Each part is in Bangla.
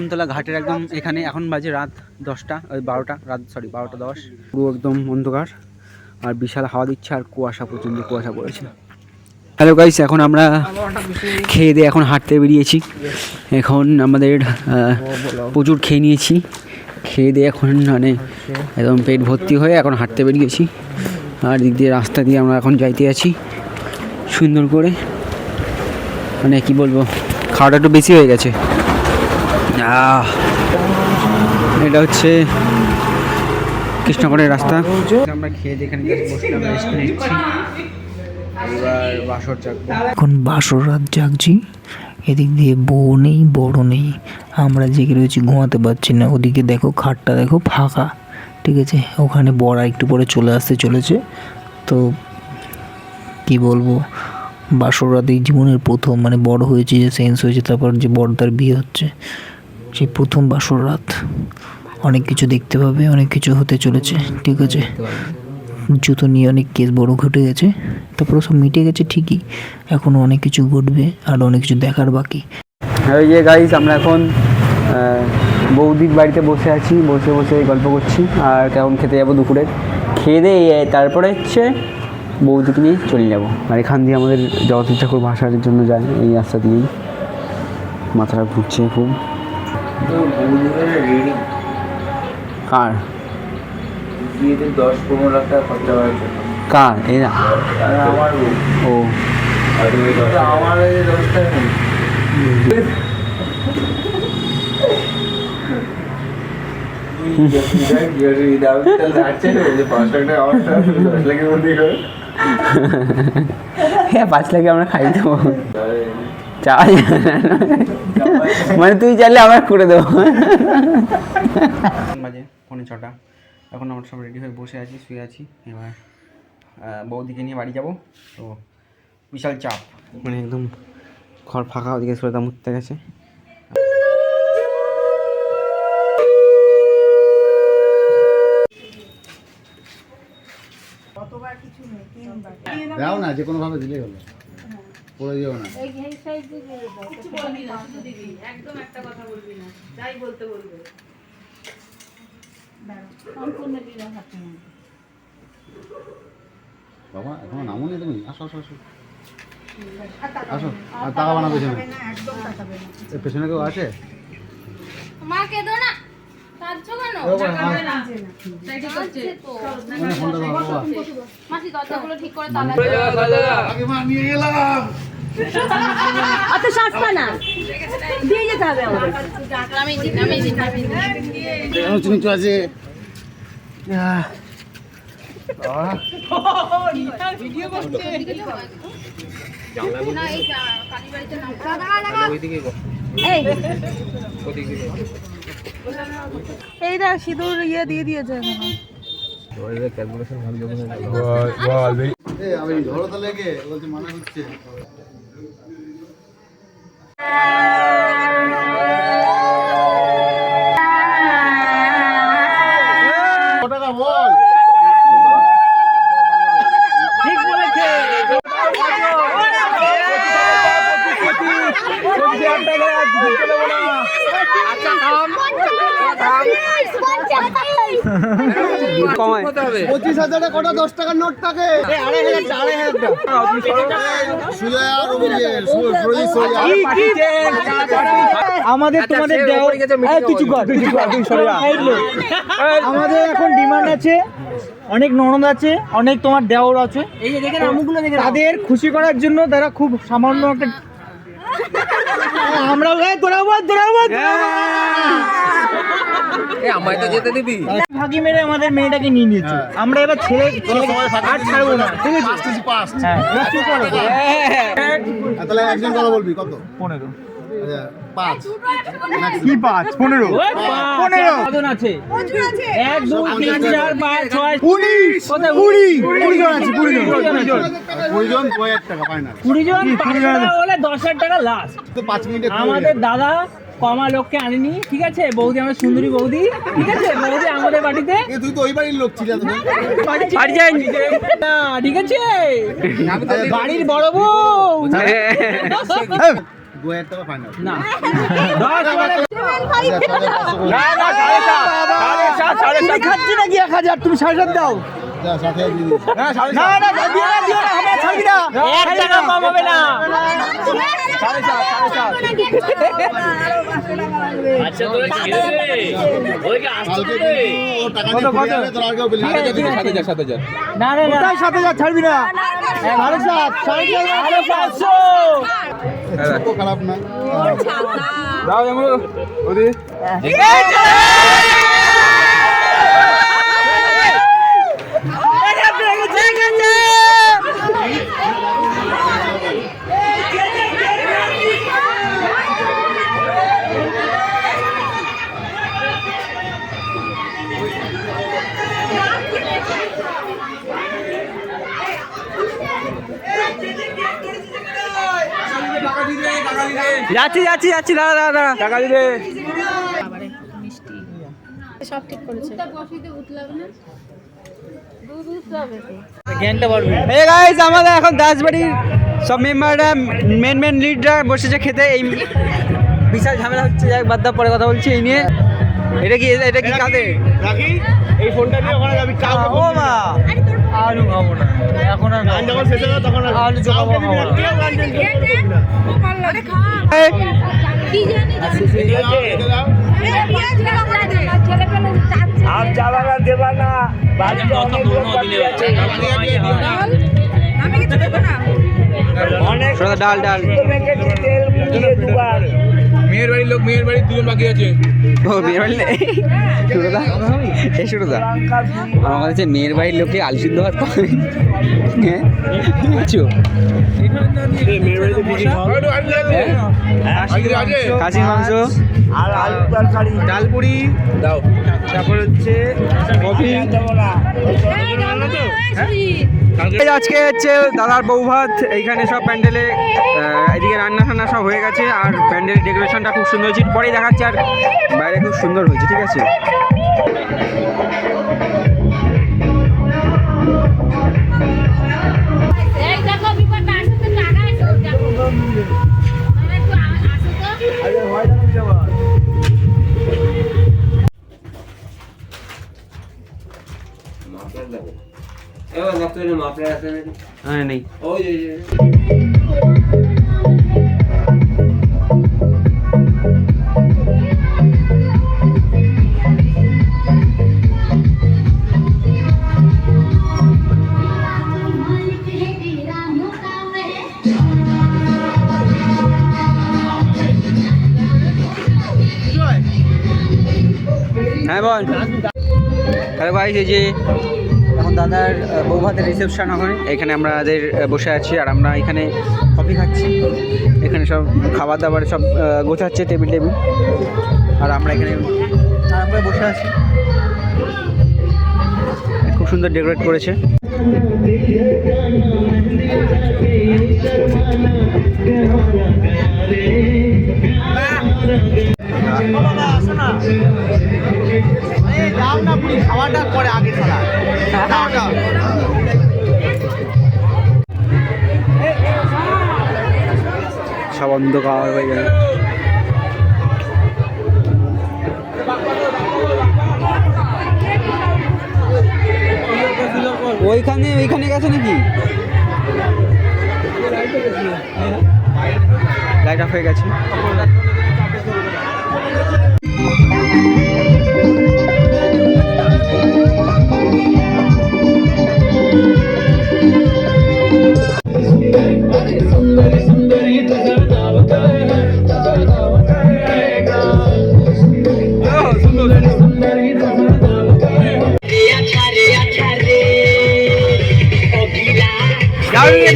আমতলা ঘাটের একদম এখানে এখন বাজে রাত 10টা, 12টা, রাত 12:10, পুরো একদম অন্ধকার আর বিশাল হাওয়া দিচ্ছে আর কুয়াশা, প্রচণ্ড কুয়াশা পড়েছে। হ্যালো গাইস, এখন আমরা খেয়ে দিয়ে এখন হাঁটতে বেরিয়েছি। এখন আমাদের প্রচুর খেয়ে নিয়েছি, খেয়ে দিয়ে এখন মানে একদম পেট ভর্তি হয়ে এখন হাঁটতে বেরিয়েছি। আর দিক দিয়ে রাস্তা দিয়ে আমরা এখন যাইতে আছি সুন্দর করে, মানে কি বলবো, খাওয়াটা একটু বেশি হয়ে গেছে। এটা হচ্ছে কৃষ্ণগড়ের রাস্তা। আমরা খেয়ে দিয়ে এখানে বসলাম, রেস্ট নিচ্ছি। এবার বাসর জাগবো, এখন বাসর রাত জাগছি। এদিক দিয়ে বউ নেই, বড় নেই, আমরা জেগে রয়েছি, ঘুমাতে পারছি না। ওদিকে দেখো খাটটা দেখো ফাঁকা, ঠিক আছে। ওখানে বড়া একটু পরে চলে আসতে চলেছে। তো কি বলবো, বাসর রাত এই জীবনের প্রথম, মানে বড় হয়েছে যে সেন্স হয়েছে, তারপর যে বড়দার বিয়ে হচ্ছে, সেই প্রথম বাসর রাত। অনেক কিছু দেখতে পাবে, অনেক কিছু হতে চলেছে, ঠিক আছে। জুতো নিয়ে অনেক কেস বড় ঘটে গেছে, তারপরে সব মিটে গেছে ঠিকই, এখনও অনেক কিছু ঘটবে আর অনেক কিছু দেখার বাকি। হ্যাঁ এই যে গাইস, আমরা এখন বৌদির বাড়িতে বসে আছি, বসে বসে গল্প করছি আর কেমন খেতে যাবো দুপুরে। খেয়ে দিয়ে তারপরে হচ্ছে বৌদিকে নিয়ে চলে যাবো। আর এখান দিয়ে আমাদের জগদ্দীপ ঠাকুর ভাসার জন্য যায়, এই রাস্তা দিয়েই। মাথাটা ঘুরছে খুব। কার? 10-15 লাখ টাকা খরচা হয়েছে। কার? এই না আমার। ও আমার 10 টাকা নেই। হ্যাঁ 5 লাখে আমরা খাই দেবো, চাই মানে তুই চাইলে আমরা করে দেবো। বাজে 6:45, এখন আমরা সব রেডি হয়ে বসে আছি, শুয়ে আছি। এবার বৌদিকে নিয়ে বাড়ি যাব, তো বিশাল চাপ, মানে একদম ঘর ফাঁকা, ওদিকে শ্রদ্ধা মুততে গেছে। দাও না, যে কোনো ভাবে দিলেই হলো, পড়ে যেও না। একদম একটা কথা বলবি না, যাই বলতে বলবে। বাবা এখনো নামুনি তুমি, আসো আসো আসো আসো। আর তাকাবা না পেছনে, পেছনে কেউ আছে? মা কেঁদো না, কাঁদছো কেন? ফোনটা দাও বাবা। মাসি দরজাগুলো ঠিক করে তালা আগে মা নিয়ে গেলাম। অত সস্তা না, দিয়ে যেতে হবে আমাদের। আমি দিন এখনো চিনি আছে। না এই কালীবাড়িতে নাম এই দেখ সিঁদুর ইয়ে দিয়ে দিয়েছে আমি ধরো তো লেগে বলছি, মানা হচ্ছে। টাকা বল। ঠিক বলেছে। কমায় 25,000 কটা 10 টাকার নোট থাকে? আমাদের তোমাদের আমাদের এখন ডিমান্ড আছে, অনেক ননদ আছে, অনেক তোমার দেওর আছে, এই যে দেখেন আমুগুলো দেখেন, তাদের খুশি করার জন্য তারা খুব সামান্য একটা আমরা আমায় তো যেতে দিবি। ফাঁকি মেরে আমাদের মেয়েটাকে নিয়ে নিয়েছে। আমরা এবার ছেলে আর ছাড়বো না, ঠিক আছে? তাহলে একজন কথা বলবি, কত? 15। 5 কি 5? 15 কজন আছে? 1 2 3 4 5 6 19 20 জন আছে। 20 জন 1000 টাকা পায় না। 20 জন 5 টাকা হলে 10,000 টাকা লাস্ট। তো 5 মিনিটে আমাদের দাদা কমা লোককে আনেনি, ঠিক আছে? বৌদি আমার সুন্দরী বৌদি, ঠিক আছে? বৌদি আমাদের বাড়িতে, তুই তো ওই বাড়ির লোক ছিল তুমি। বাড়ি যায়নি না, ঠিক আছে? বাড়ির বড় বউ 2000 টাকা ফাইনাল। না খাচ্ছি নাকি 1000, তুমি 7.5 দাও। যা 7,000 দিয়ে দিস। না না দিও না আমরা ছাড়বি না, 1 টাকা কম হবে না। 7.5 আচ্ছা তোরা কি রে ওই কি আসছে কালকে রে কিন্তু ও টাকা নিয়ে ঘুরে যাবে, তোর আর কেউ বলবি না। 7,000 না না না 7.5 ছাড়বি না। 500 খুব খারাপ না। দাও এমন ওদি যাচ্ছি যাচ্ছি যাচ্ছি, দাঁড়া দাঁড়া দাঁড়া, টাকা দিবে। সব ঠিক করেছে। বসিতে উঠলাম না দুধ উঠতে হবে তো। এই গাইস আমাদের এখন দাসবাড়ির সব মেম্বাররা মেন লিডরা বসেছে খেতে। এই বিশাল ঝামেলা হচ্ছে, যাক বাদ দাও, পরে কথা বলছি এই নিয়ে। এটা কি কাঁদে রাখি এই ফোনটা নিয়ে ওখানে যাবি কাউ ও মা আলু খাবো না এখন, আর গান যখন শেষ হবে তখন আলু চোখাবো খাবো না। এই, কি জানি আর যাবা না দেবা না বাড়িতে অনেক লোক আছে আমি কিছু দেবো না। অনেক শোনো, ডাল ডাল রেখেছি তেল দিয়ে দুবার মেয়ের বাড়ির লোক, মেয়ের বাড়ির 2 জন বাকি আছে। ও মেয়ের বাড়ি নেই। সুরদা এই সুরদা আমার কাছে মেয়ের বাড়ির লোকে আলু সিদ্ধ ভাত খাবে। হ্যাঁ কিছু মেয়ের বাড়িতে বিড়ি খাওয়া খাসির মাংস, আর আলু তরকারি ডাল পুরি, দাও তারপর হচ্ছে কফি। দেবো না আজকে হচ্ছে দাদার বউ ভাত। এইখানে সব প্যান্ডেলে এদিকে রান্না টান্না সব হয়ে গেছে, আর প্যান্ডেলের ডেকোরেশনটা খুব সুন্দর হয়েছে, পরেই দেখাচ্ছে। আর বাইরে খুব সুন্দর হয়েছে, ঠিক আছে। এই দেখো বিপদটা আসতে টাকা এসে দেখো তোমরা একটু আসো তো। হ্যাঁ নেই হ্যাঁ বল। হ্যালো ভাই, এই যে এখন দাদার বউ ভাতের রিসেপশন ওখানে, এখানে আমাদের বসে আছি, আর আমরা এখানে কফি খাচ্ছি। এখানে সব খাবার দাবার সব গোছাচ্ছে টেবিল, আর আমরা এখানে বসে আছি। খুব সুন্দর ডেকোরেট করেছে। খাওয়াটা করে আগে ছাড়া সব অন্ধকার হয়ে গেল। ওইখানে গেছে নাকি? লাইট অফ হয়ে গেছে।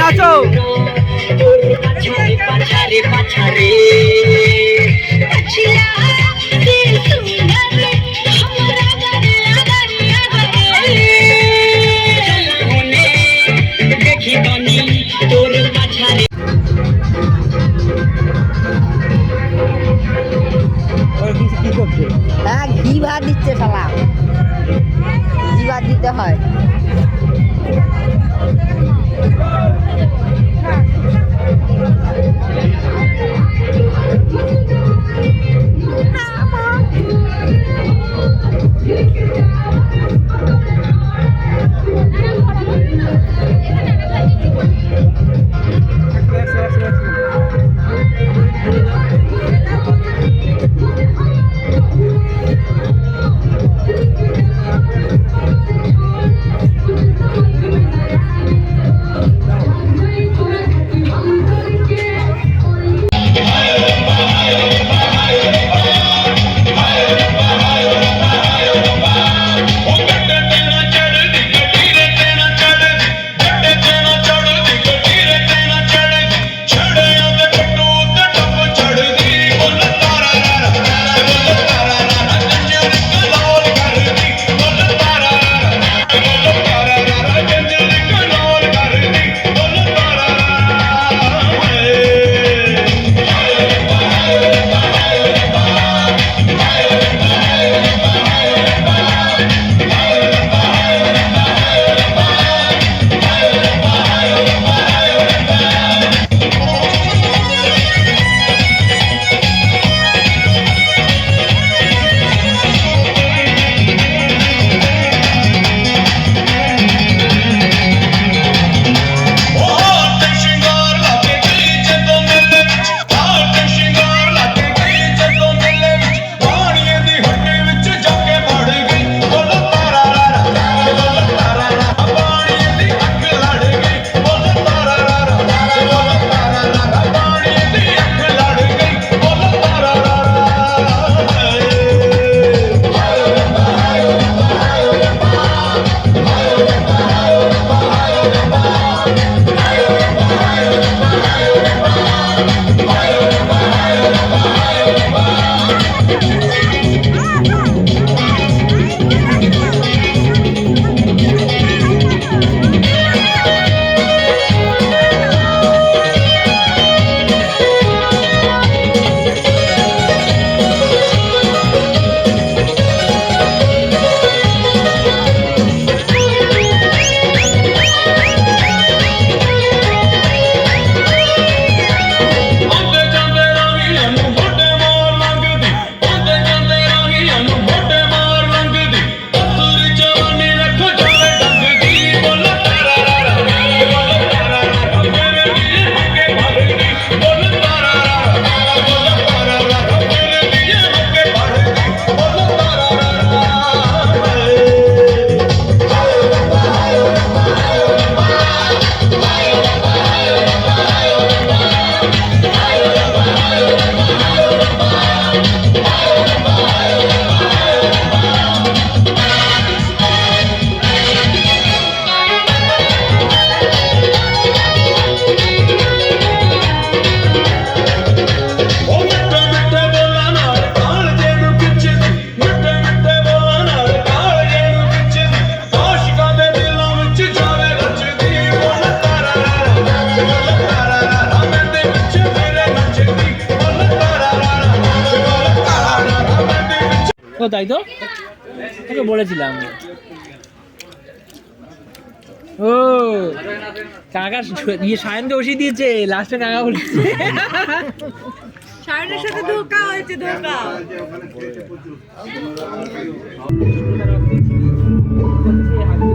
নাচো হ্যাঁ ঘি ভাত দিচ্ছে শালা, ঘি ভাত দিতে হয়। ও তাই তো তোকে বলেছিলাম ও কাকা ইয়ে সায়নকে বসিয়ে দিয়েছে লাস্টে কাকা বলেছে সায়নের সাথে ধোকা হয়েছে ধোকা হাত